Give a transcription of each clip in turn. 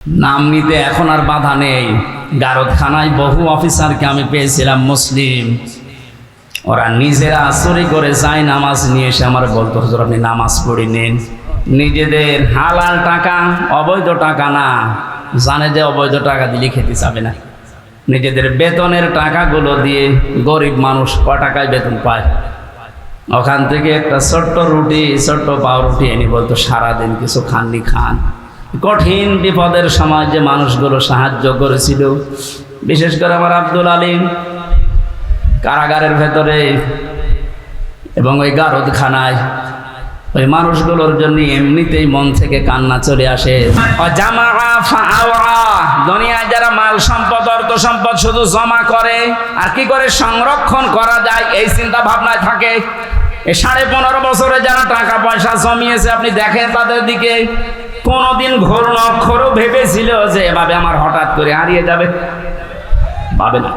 নাম নিতে এখন আর বাধা নেই। গারদখানায় বহু অফিসারকে আমি পেয়েছিলাম মুসলিম, ওরা নিজেরা চুরি করে যায় নামাজ নিয়ে এসে আমার বলতো, হুজুর আপনি নামাজ পড়ে নিন। নিজেদের হালাল টাকা, অবৈধ টাকা না, জানে যে অবৈধ টাকা দিলে খেতে যাবে না। নিজেদের বেতনের টাকাগুলো দিয়ে গরিব মানুষ ক টাকায় বেতন পায়, ওখান থেকে একটা ছোট্ট রুটি, ছোট্ট পাউরুটি এনে বলতো সারাদিন কিছু খাননি খান। কঠিন বিপদের সময় যে মানুষগুলো সাহায্য করেছিল, বিশেষ করে আমার আব্দুল আলিম কারাগারের ভেতরে এবং ওই গারদখানায়, ওই মানুষগুলোর জন্য এমনিতেই মন থেকে কান্না চলে আসে। দুনিয়ায় যারা মাল সম্পদ, অর্থ সম্পদ শুধু জমা করে আর কি করে সংরক্ষণ করা যায় এই চিন্তা ভাবনায় থাকে। এই 15.5 বছরে যারা টাকা পয়সা জমিয়েছে, আপনি দেখেন তাদের দিকে, কোনদিন ঘোর অক্ষরও ভেবেছিল যে এভাবে আমার হঠাৎ করে হারিয়ে যাবে? ভাবে না।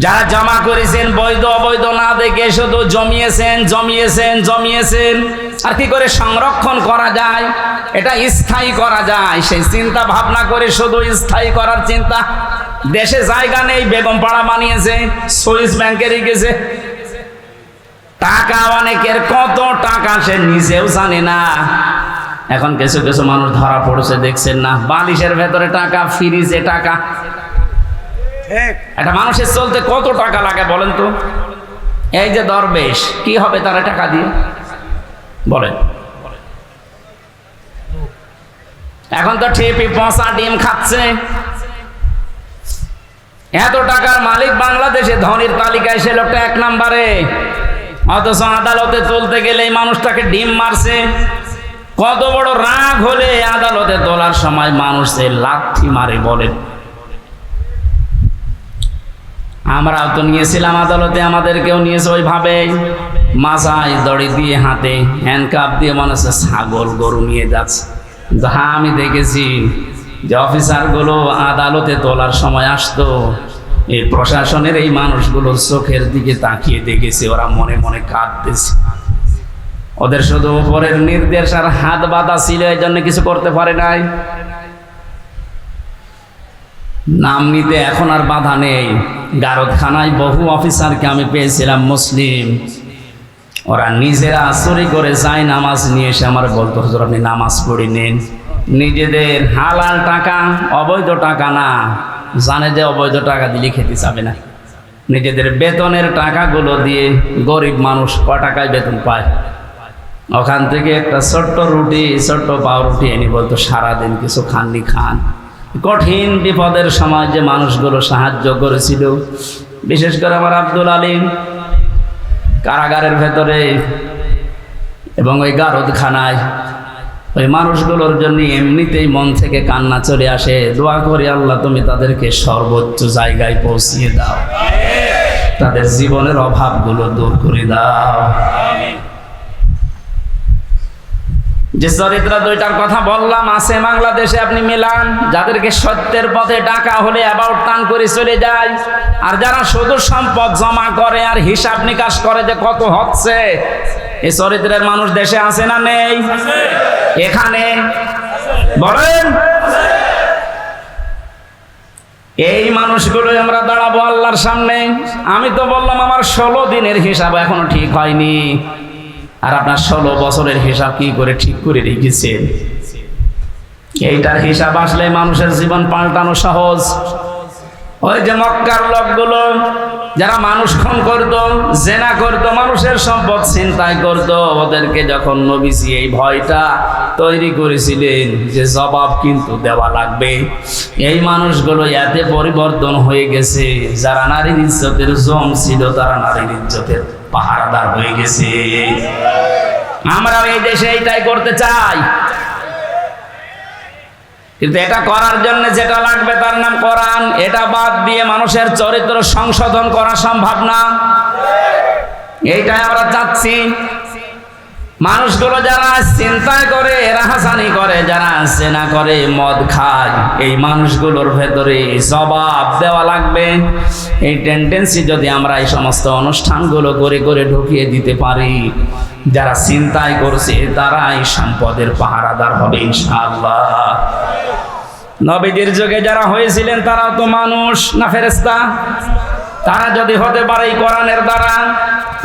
যারা জমা করেছেন বৈধ অবৈধ না দেখে শুধু জমিয়েছেন আর কি করে সংরক্ষণ করা যায়, এটা স্থায়ী করা যায় সেই চিন্তা ভাবনা করে শুধু স্থায়ী করার চিন্তা। দেশে জায়গা নেই, বেগম পাড়া বানিয়েছে, সুইস ব্যাংকে রেখেছে টাকা, অনেকের কত টাকা সে নিজেও জানে না। এখন কিছু কিছু মানুষ ধরা পড়েছে, দেখছেন না, বালিশের ভেতরে টাকা, ফ্রিজে টাকা। একটা মানুষের চলতে কত টাকা লাগে বলেন তো? এই যে দরবেশ, কি হবে তারা টাকা দিয়ে বলেন? এখন তো ঠিপি পচা ডিম খাচ্ছে। এত টাকার মালিক বাংলাদেশে, ধনীর তালিকায় সে লোকটা 1 নম্বরে, অথচ আদালতে তুলতে গেলে এই মানুষটাকে ডিম মারছে। কত বড় রাগ হলে আদালতে তোলার সময় মানুষ লাথি মারে বলেন? আমরাও তো নিয়েছিলাম আদালতে, আমাদেরকেও নিয়েছে ওইভাবে, মাথায় দড়ি দিয়ে, হাতে হ্যান্ডকাপ দিয়ে, মনে হচ্ছে ছাগল গরু নিয়ে যাচ্ছে। হ্যাঁ, আমি দেখেছি যে অফিসারগুলো আদালতে তোলার সময় আসতো, এই প্রশাসনের এই মানুষগুলোর চোখের দিকে তাকিয়ে দেখেছি, ওরা মনে মনে কাঁদতেছে। ওদের শুধু উপরের নির্দেশ আর হাত বাঁধা ছিল, এই জন্য কিছু করতে পারে নাই। নাম নিতে এখন আর বাধা নেই। গারদখানায় বহু অফিসারকে আমি পেয়েছিলাম মুসলিম, ওরা নিজেরা চুরি করে যায় নামাজ নিয়ে এসে আমার বলতো, হুজুর আপনি নামাজ পড়ে নিন। নিজেদের হালাল টাকা, অবৈধ টাকা না, জানে যে অবৈধ টাকা দিলে খেতে যাবে না। নিজেদের বেতনের টাকাগুলো দিয়ে গরিব মানুষ ক টাকায় বেতন পায়, ওখান থেকে একটা ছোট্ট রুটি, ছোট্ট পাউরুটি এনে বলতো সারাদিন কিছু খাননি খান। কঠিন বিপদের সময় যে মানুষগুলো সাহায্য করেছিল, বিশেষ করে আমার আব্দুল আলিম কারাগারের ভেতরে এবং ওই গারদখানায়, ওই মানুষগুলোর জন্য এমনিতেই মন থেকে কান্না চলে আসে। দোয়া করি, আল্লাহ তুমি তাদেরকে সর্বোচ্চ জায়গায় পৌঁছিয়ে দাও, তাদের জীবনের অভাবগুলো দূর করে দাও। যে চরিত্র দুইটার কথা বললাম আছে বাংলাদেশে, আপনি মেলান, যাদেরকে সত্যের পথে ডাকা হলে অ্যাবাউট টান করে চলে যায়, আর যারা শুধু সম্পদ জমা করে আর হিসাব নিকাশ করে যে কত হচ্ছে, এই চরিত্রের মানুষ দেশে আছে না নেই? এখানে বলেন, এই মানুষগুলোই আমরা দাঁড়াবো আল্লাহর সামনে। আমি তো বললাম আমার 16 দিনের হিসাব এখনো ঠিক হয়নি, আর আপনার 16 বছরের হিসাব কি করে ঠিক করে রেখেছেন? এইটার হিসাব আসলে মানুষের জীবন পাল্টানো সহজ। ওই যে মক্কার লোকগুলো যারা মানুষ খুন করত, জেনা করত, মানুষের সম্পদ ছিনতাই করত, ওদেরকে যখন নবীজি এই ভয়টা তৈরি করেছিলেন যে জবাব কিন্তু দেওয়া লাগবে, এই মানুষগুলো এতে পরিবর্তন হয়ে গেছে, যারা নারীর ইজ্জতের জম ছিল তারা নারীর ইজ্জতের পাহারাদার হয়ে গেছে। আমরা এই দেশে এইটাই করতে চাই, কিন্তু এটা করার জন্য যেটা লাগবে তার নাম কোরআন। এটা বাদ দিয়ে মানুষের চরিত্র সংশোধন করা সম্ভব না, এইটাই আমরা চাচ্ছি। মানুষগুলো যারা চিন্তা করে রাহাজানি পায়চানি করে, যারা জেনা করে, মদ খায়, এই মানুষগুলোর ভেতরে জবাব দেওয়া লাগবে। এই টেন্ডেন্সি যদি আমরা এই সমস্ত অনুষ্ঠানগুলো করে করে ঢুকিয়ে দিতে পারি, যারা চিন্তাই করছে তারাই সম্পদের পাহারাদার হবে ইনশাআল্লাহ। নবীদের যুগে যারা হয়েছিলেন তারাও তো মানুষ না ফেরেশতা? তারা যদি হতে পারে এই কোরআনের দ্বারা,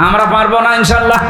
আমরা পারবো না ইনশাআল্লাহ?